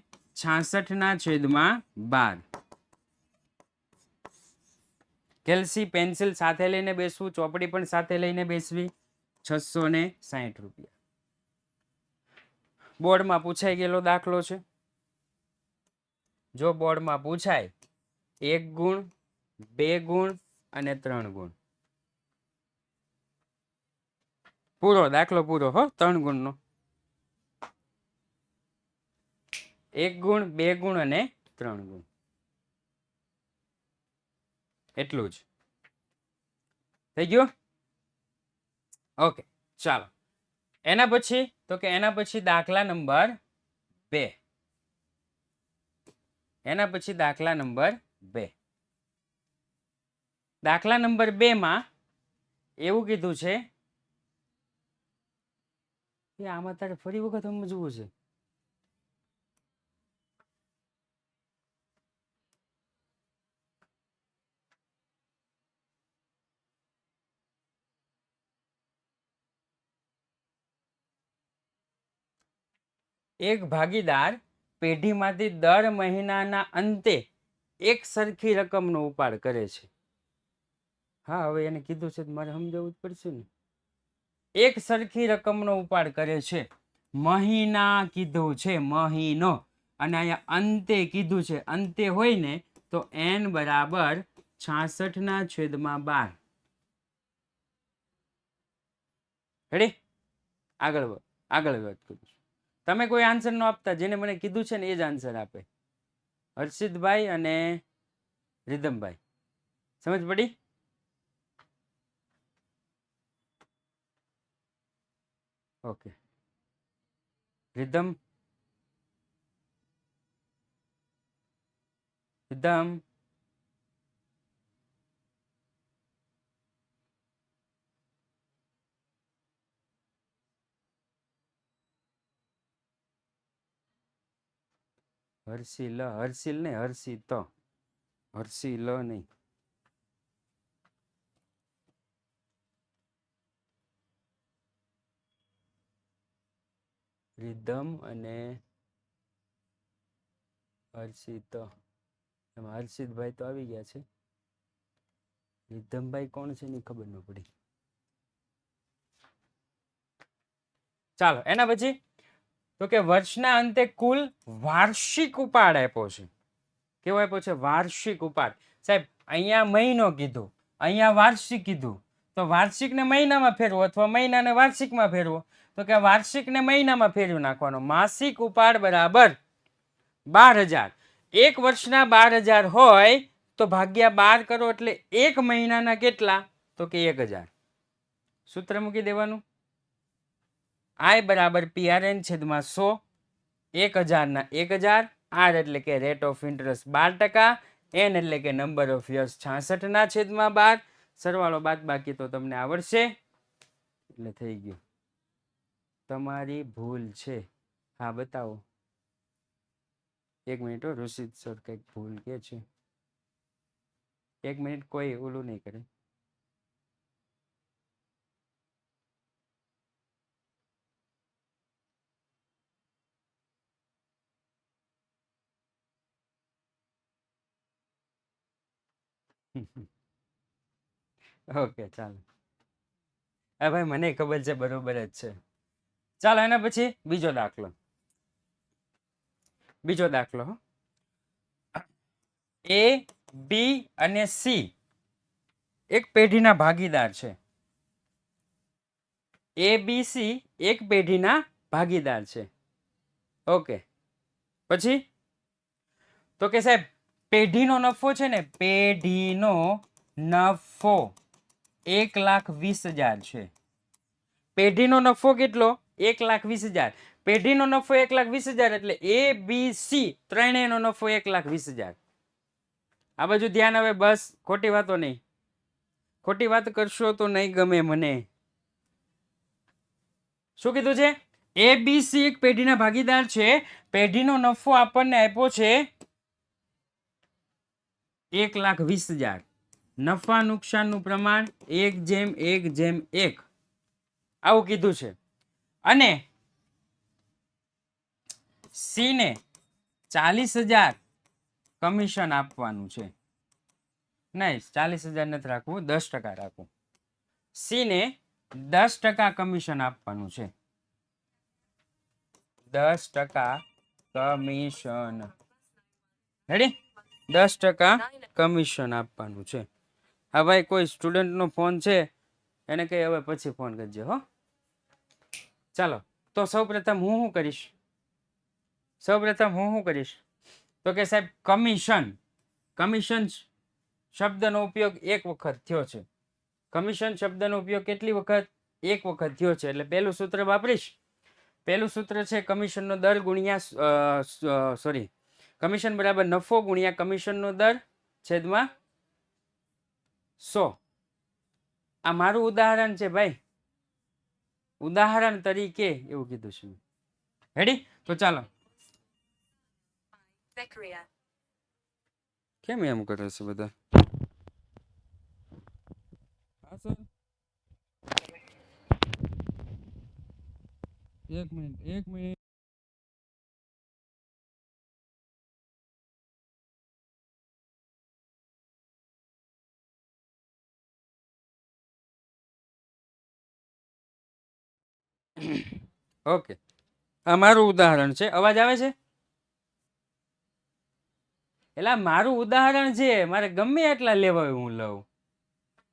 66/12. કેલ્સી પેન્સિલ સાથે લઈને બેસવું, ચોપડી પણ સાથે લઈને બેસવી. 660 રૂપિયા. બોર્ડમાં પૂછાઈ ગયેલો દાખલો છે. જો બોર્ડમાં પૂછાય 1 ગુણ, 2 ગુણ અને 3 ગુણ, પૂરો દાખલો પૂરો હો, 3 ગુણનો. 1 ગુણ, 2 ગુણ અને 3 ગુણ, એટલું જ થઈ ગયું. ઓકે ચાલો એના પછી, તો કે એના પછી દાખલા નંબર 2. એના પછી દાખલા નંબર 2. દાખલા નંબર 2 માં એવું કીધું છે કે આમાં તારે ફરી વખત સમજવું છે. એક ભાગીદાર પેઢીમાંથી દર મહિનાના અંતે એક સરખી રકમનો ઉપાડ કરે છે. હા હવે એને કીધું છે મારે સમજાવવું જ પડશે ને. એક સરખી રકમનો ઉપાડ કરે છે. મહિના કીધું છે, મહિનો, અને અહીંયા અંતે કીધું છે. અંતે હોય ને તો n બરાબર 66/12. રેડી? આગળ વાત કરું છું. તમે કોઈ આન્સર ન આપતા, જેને મને કીધું છે ને એ જ આન્સર આપે. હર્ષિતભાઈ અને રીધમભાઈ, સમજ પડી? ઓકે રીધમ, હર્ષિલ, હર્ષિલ નહીં, હર્ષિત, હર્ષિલ નહીં. રીધમ અને હર્ષિત, એમાં હર્ષિતભાઈ તો આવી ગયા છે. રીધમભાઈ કોણ છે એની ખબર ન પડી. ચાલો એના પછી તો કે વર્ષના અંતે કુલ વાર્ષિક ઉપાડ આપ્યો છે. કેવો આપ્યો છે? વાર્ષિક ઉપાડ. સાહેબ અહીંયા મહિનો કીધું, અહીંયા વાર્ષિક કીધું, તો વાર્ષિકને મહિનામાં ફેરવો અથવા મહિનાને વાર્ષિકમાં ફેરવો. તો કે વાર્ષિકને મહિનામાં ફેરવી નાખવાનો. માસિક ઉપાડ બરાબર 12,000. એક વર્ષના 12,000 હોય તો ભાગ્યા 12 કરો એટલે એક મહિનાના કેટલા? તો કે 1,000. સૂત્ર મૂકી દેવાનું. I બરાબર PRN છેદમાં 100. 1,000 ના 1,000. R એટલે કે રેટ ઓફ ઇન્ટરેસ્ટ 12%. N એટલે કે નંબર ઓફ યર્સ 66 ના છેદમાં 12. સરવાળો બાદ બાકી તો તમને આવડશે. એટલે થઈ ગયું. તમારી ભૂલ છે. હા બતાવો. 1 મિનિટ. ઋષિત સર કંઈક ભૂલ કે છે. 1 મિનિટ. કોઈ ઓલું નહીં કરે. ઓકે ચાલો. હા ભાઈ મને ખબર છે બરોબર જ છે. ચાલો એના પછી બીજો દાખલો. A, B અને C એક પેઢીના ભાગીદાર છે. ABC એક પેઢીના ભાગીદાર છે. ઓકે પછી તો કે સાહેબ પેઢીનો નફો છે ને, પેઢીનો નફો 1,20,000 છે. પેઢીનો નફો કેટલો? 1,20,000. પેઢીનો નફો 1,20,000 એટલે ABC ત્રણેયનો નફો 1,20,000. આ બાજુ ધ્યાન આવે બસ. ખોટી વાતો નહીં. ખોટી વાત કરશો તો નહીં ગમે મને. શું કીધું છે? ABC એક પેઢીના ભાગીદાર છે. પેઢીનો નફો આપણને આપ્યો છે 1,20,000. નફા નુકસાનનું પ્રમાણ 1:1:1 આવું કીધું છે. અને C ને 40,000 કમિશન આપવાનું છે. નહીં 40,000 નથી રાખવું, 10% રાખવું. C ને 10% કમિશન આપવાનું છે. 10% કમિશન. રેડી? 10% કમિશન આપવાનું છે. હા ભાઈ કોઈ સ્ટુડન્ટનો ફોન છે એને કઈ હવે પછી ફોન કરજો હો. ચાલો તો સૌપ્રથમ હું શું કરીશ? તો કે સાહેબ કમિશન શબ્દનો ઉપયોગ એક વખત થયો છે. કમિશન શબ્દનો ઉપયોગ કેટલી વખત? એક વખત થયો છે. એટલે પહેલું સૂત્ર વાપરીશ. પહેલું સૂત્ર છે કમિશનનો દર ગુણ્યા કમિશન બરાબર નફો ગુણ્યા કમિશનનો દર છેદમાં 100. આ મારું ઉદાહરણ છે ભાઈ. ઉદાહરણ તરીકે એવું કીધું છે. રેડી? તો ચાલો. કેમ એમ કરે છે બધા? હા સર 1 મિનિટ. ઓકે આ મારું ઉદાહરણ છે. અવાજ આવે છે? એટલે મારું ઉદાહરણ છે. મારે ગમે એટલા લેવા હું લઉં.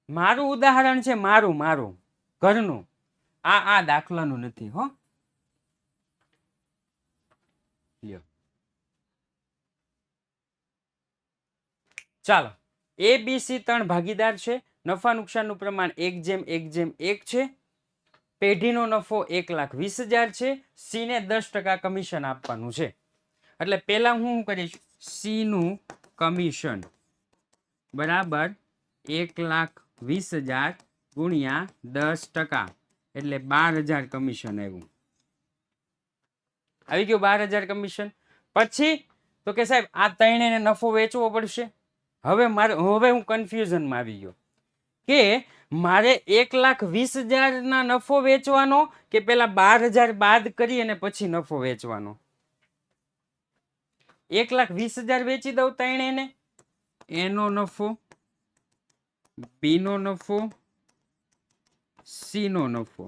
મારું ઉદાહરણ છે. મારું ઘરનું. આ દાખલાનું નથી હો. ચાલો ABC 3 ભાગીદાર છે. નફા નુકસાનનું પ્રમાણ 1:1:1 છે. પેઢીનો નફો 1,20,000 છે. C ને 10% કમિશન આપવાનું છે. એટલે પહેલા હું કરીશ C નું કમિશન બરાબર 1,20,000 ગુણ્યા 10% એટલે 12,000 કમિશન આવ્યું. આવી ગયું 12,000 કમિશન. પછી તો કે સાહેબ આ ત્રણેયને નફો વેચવો પડશે. હવે હું કન્ફ્યુઝનમાં આવી ગયો કે મારે 1,20,000 ના નફો વેચવાનો કે પેલા 12,000 બાદ કરી અને પછી નફો વેચવાનો. 1,20,000 વેચી દઉં ત્રણેયને. એનો નફો, બી નો નફો, સી નો નફો.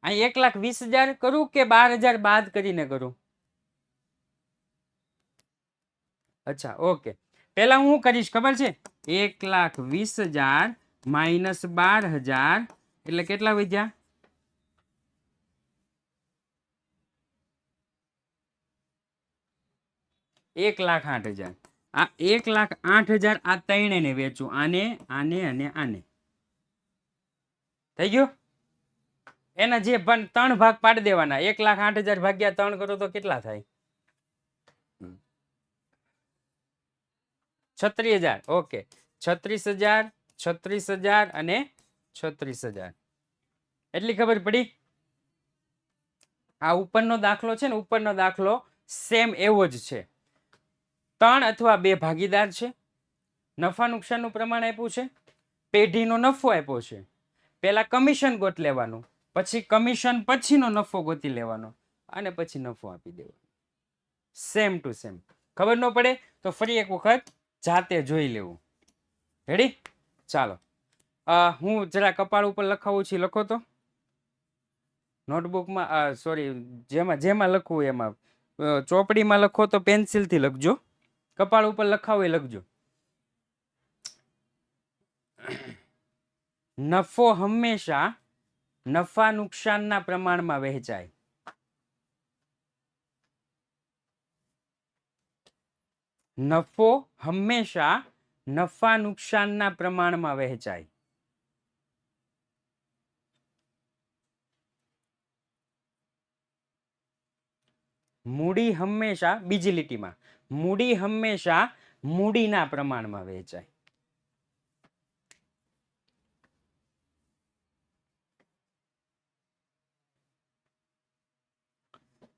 અહીં 1,20,000 કરું કે 12,000 બાદ કરીને કરું? અચ્છા ઓકે. પેલા હું કરીશ ખબર છે? 1,20,000 -12,000 એટલે કેટલા વધ્યા? 1,08,000. આ 1,08,000 આ ત્રણેયને વેચું, આને આને અને આને. થઈ ગયું? એના જે ત્રણ ભાગ પાડી દેવાના. 1,08,000 ભાગ્યા 3 કરો તો કેટલા થાય? 36,000. ઓકે, 36,000, 36,000 અને 36,000. એટલી ખબર પડી? આ ઉપરનો દાખલો છે ને, ઉપરનો દાખલો સેમ એવો જ છે. 3 અથવા 2 ભાગીદાર છે, નફા નુકસાનનું પ્રમાણ આપ્યું છે, પેઢીનો નફો આપ્યો છે. પહેલા કમિશન ગોત લેવાનું, પછી કમિશન પછીનો નફો ગોતી લેવાનો અને પછી નફો આપી દેવાનો. Same to same. ખબર ન પડે તો ફરી એક વખત જાતે જોઈ લેવું. રેડી? ચાલો, હું જરા કપાળ ઉપર લખાવું છું, લખો તો નોટબુકમાં, સોરી, જેમાં લખવું એમાં. ચોપડીમાં લખો તો પેન્સિલથી લખજો, કપાળ ઉપર લખાવો એ લખજો. નફો હંમેશા નફા નુકસાનના પ્રમાણમાં વહેંચાય. નફો હંમેશા નફા નુકસાનના પ્રમાણમાં વહેંચાય. મૂડી હંમેશા, બીજી લીટીમાં, મૂડી હંમેશા મૂડીના પ્રમાણમાં વહેંચાય.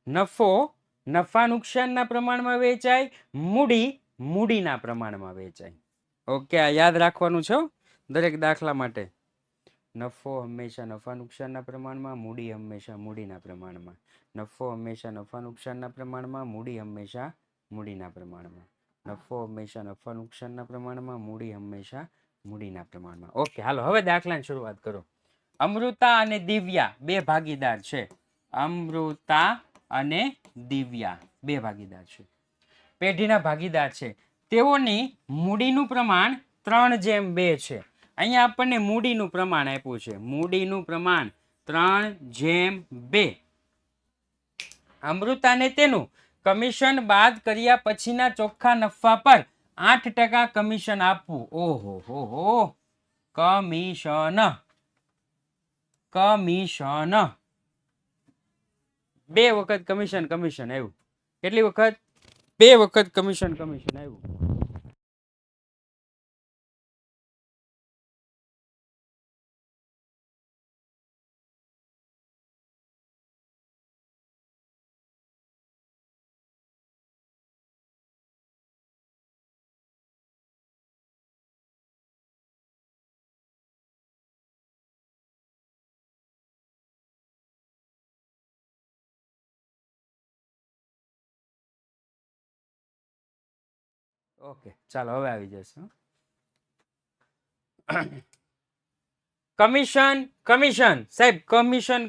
નફો નફા નુકસાનના પ્રમાણમાં વેચાય, મૂડી મૂડીના પ્રમાણમાં વેચાય. ઓકે, આ યાદ રાખવાનું છે દરેક દાખલા માટે. નફો હંમેશા નફા નુકસાનના પ્રમાણમાં, મૂડી હંમેશા મૂડીના પ્રમાણમાં. નફો હંમેશા નફા નુકસાનના પ્રમાણમાં, મૂડી હંમેશા મૂડીના પ્રમાણમાં. નફો હંમેશા નફા નુકસાનના પ્રમાણમાં, મૂડી હંમેશા મૂડીના પ્રમાણમાં. ઓકે, હાલો હવે દાખલાની શરૂઆત કરો. અમૃતા અને દિવ્યા 2 ભાગીદાર છે. અમૃતા અને દિવ્યા 2 ભાગીદાર છે, પેઢીના ભાગીદાર છે. તેઓની મૂડીનું પ્રમાણ 3:2 છે. અહીંયા આપણને મૂડીનું પ્રમાણ આપ્યું છે. મૂડીનું પ્રમાણ 3:2. અમૃતાને તેનું કમિશન બાદ કર્યા પછીના ચોખ્ખા નફા પર 8% કમિશન આપવું. ઓહો હો હો, કમિશન. કમિશન 2 વખત કમિશન આવ્યું. કેટલી વખત? 2 વખત કમિશન આવ્યું. ઓકે, ચાલો હવે આવી જશે. કમિશન સાહેબ, કમિશન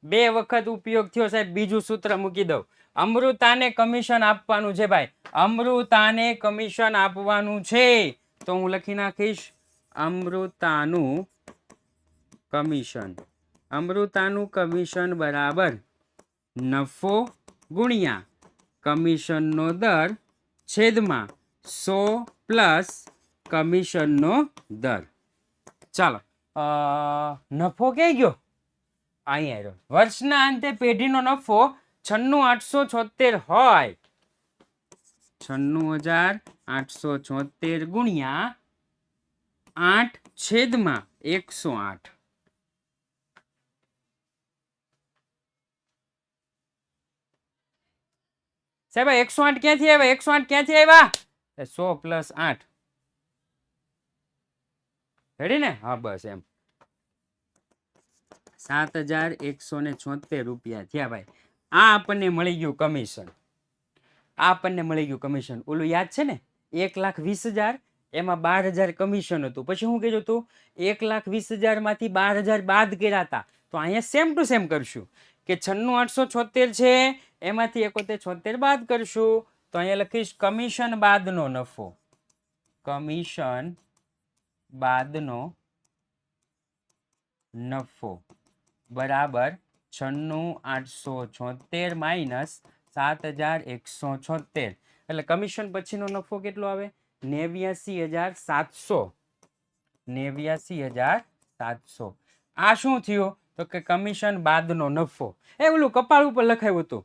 2 વખત ઉપયોગ થયો સાહેબ. બીજું સૂત્ર મૂકી દઉં. અમૃતાને કમિશન આપવાનું છે ભાઈ, અમૃતાને કમિશન આપવાનું છે. તો હું લખી નાખીશ અમૃતાનું કમિશન. અમૃતાનું કમિશન બરાબર નફો ગુણ્યા કમિશનનો દર છેદમાં 100 પ્લસ કમિશનનો દર. ચાલો, નફો ક્યાં ગયો? અહીંયા આવ્યો. વર્ષના અંતે પેઢીનો નફો 96,876 હોય. 96,876 ગુણ્યા 8/108. સાહેબ 108 ક્યાંથી આવ્યા? 108 ક્યાંથી આવ્યા? 100 પ્લસ 8. રેડી ને? હા, બસ એમ. 7,176 રૂપિયા થયા ભાઈ. આ આપણને મળી ગયું કમિશન. ઓલું યાદ છે ને, 1,20,000, એમાં 12,000 કમિશન હતું. પછી હું કીધું હતું 1,20,000 માંથી 12,000 બાદ કર્યા હતા. તો અહીંયા સેમ ટુ સેમ કરશું કે 96,876 છે, એમાંથી 71,76 બાદ કરશું. તો અહીંયા લખીશ કમિશન બાદનો નફો. કમિશન બાદનો નફો બરાબર 96,876 માઇનસ 7,176. એટલે કમિશન પછીનો નફો કેટલો આવે? 89,700. 89,700. આ શું થયું? તો કે કમિશન બાદનો નફો. ઓલું કપાળ ઉપર લખાયું હતું,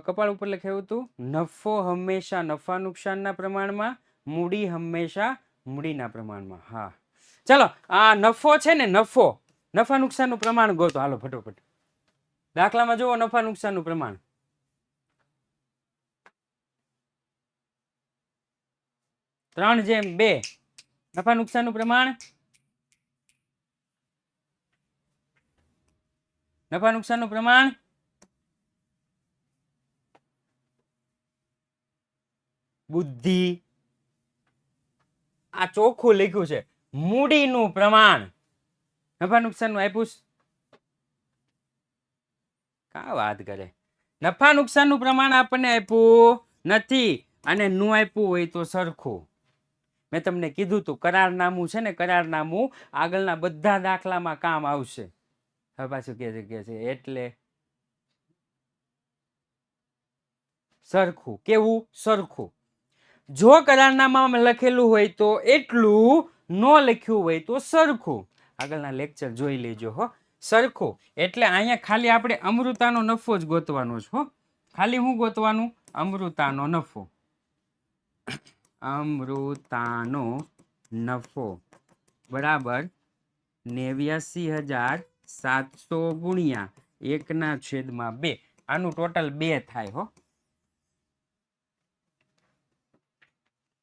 કપાળ ઉપર લખાયું હતું, નફો હંમેશા નફા નુકસાનના પ્રમાણમાં, મૂડી હંમેશા મૂડીના પ્રમાણમાં. હા ચલો, આ નફો છે ને, નફો નફા નુકસાનનું પ્રમાણ ગોતો. હાલો ફટોફટ. દાખલામાં જુઓ નફા નુકસાનનું પ્રમાણ. ત્રણ જેમ બે. નફા નુકસાનનું પ્રમાણ, નફા નુકસાનનું પ્રમાણ બુદ્ધિ. આ ચોખ્ખું લખ્યું છે, મૂડીનું પ્રમાણ. નફા નુકસાનનું આપ્યું કા વાત કરે? નફા નુકસાનનું પ્રમાણ આપણને આપ્યું નથી, અને નું આપ્યું હોય તો સરખું. મેં તમને કીધું તું કરારનામું છે ને, કરારનામું આગળના બધા દાખલામાં કામ આવશે. હવે પાછું કે છે એટલે સરખું. કેવું? સરખું. જો કરારનામામાં લખેલું હોય તો એટલું, ન લખ્યું હોય તો સરખું. આગળના લેક્ચર જોઈ લેજો હો. સરખું એટલે અહીંયા ખાલી આપણે અમૃતાનો નફો જ ગોતવાનો છે હો. ખાલી હું ગોતવાનું? અમૃતાનો નફો. અમૃતાનો નફો બરાબર 89,700 ગુણ્યા 1/2. આનું ટોટલ 2 થાય હો.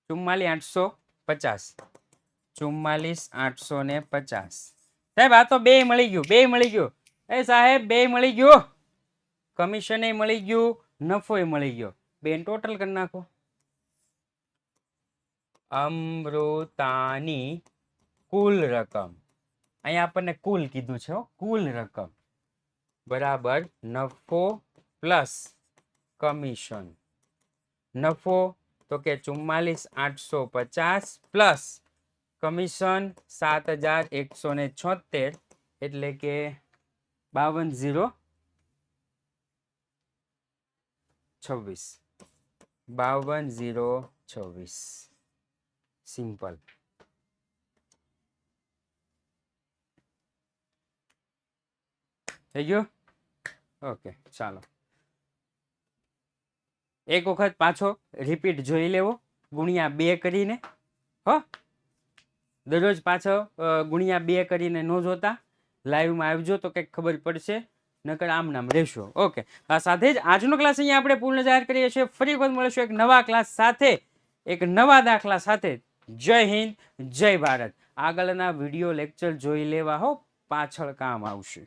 44,850. 44,850. સાહેબ આ તો બે મળી ગયું, બે મળી ગયું. એ સાહેબ બે મળી ગયું, કમિશન એ મળી ગયું, નફો એ મળી ગયો. બે ટોટલ કરી નાખો. અમૃતાની કુલ રકમ, અહીંયા આપણને કુલ કીધું છે, કુલ રકમ બરાબર નફો પ્લસ કમિશન. નફો તો કે 44,850 પ્લસ કમિશન 7,176, એટલે કે 52,026. 52,026. સિમ્પલ. થઈ ગયું? ઓકે ચાલો, એક વખત પાછો રિપીટ જોઈ લેવો, ગુણ્યા 2 કરીને. હો, દરરોજ પાછો ગુણ્યા 2 કરીને ન જોતા, લાઈવમાં આવજો તો કંઈક ખબર પડશે, નકર આમ નામ રહેશો. ઓકે, આ સાથે જ આજનો ક્લાસ અહીંયા આપણે પૂર્ણ જાહેર કરીએ છીએ. ફરી વખત મળીશું એક નવા ક્લાસ સાથે, એક નવા દાખલા સાથે. જય હિન્દ, જય ભારત. આગળના વિડીયો લેક્ચર જોઈ લેવા હો, પાછળ કામ આવશે.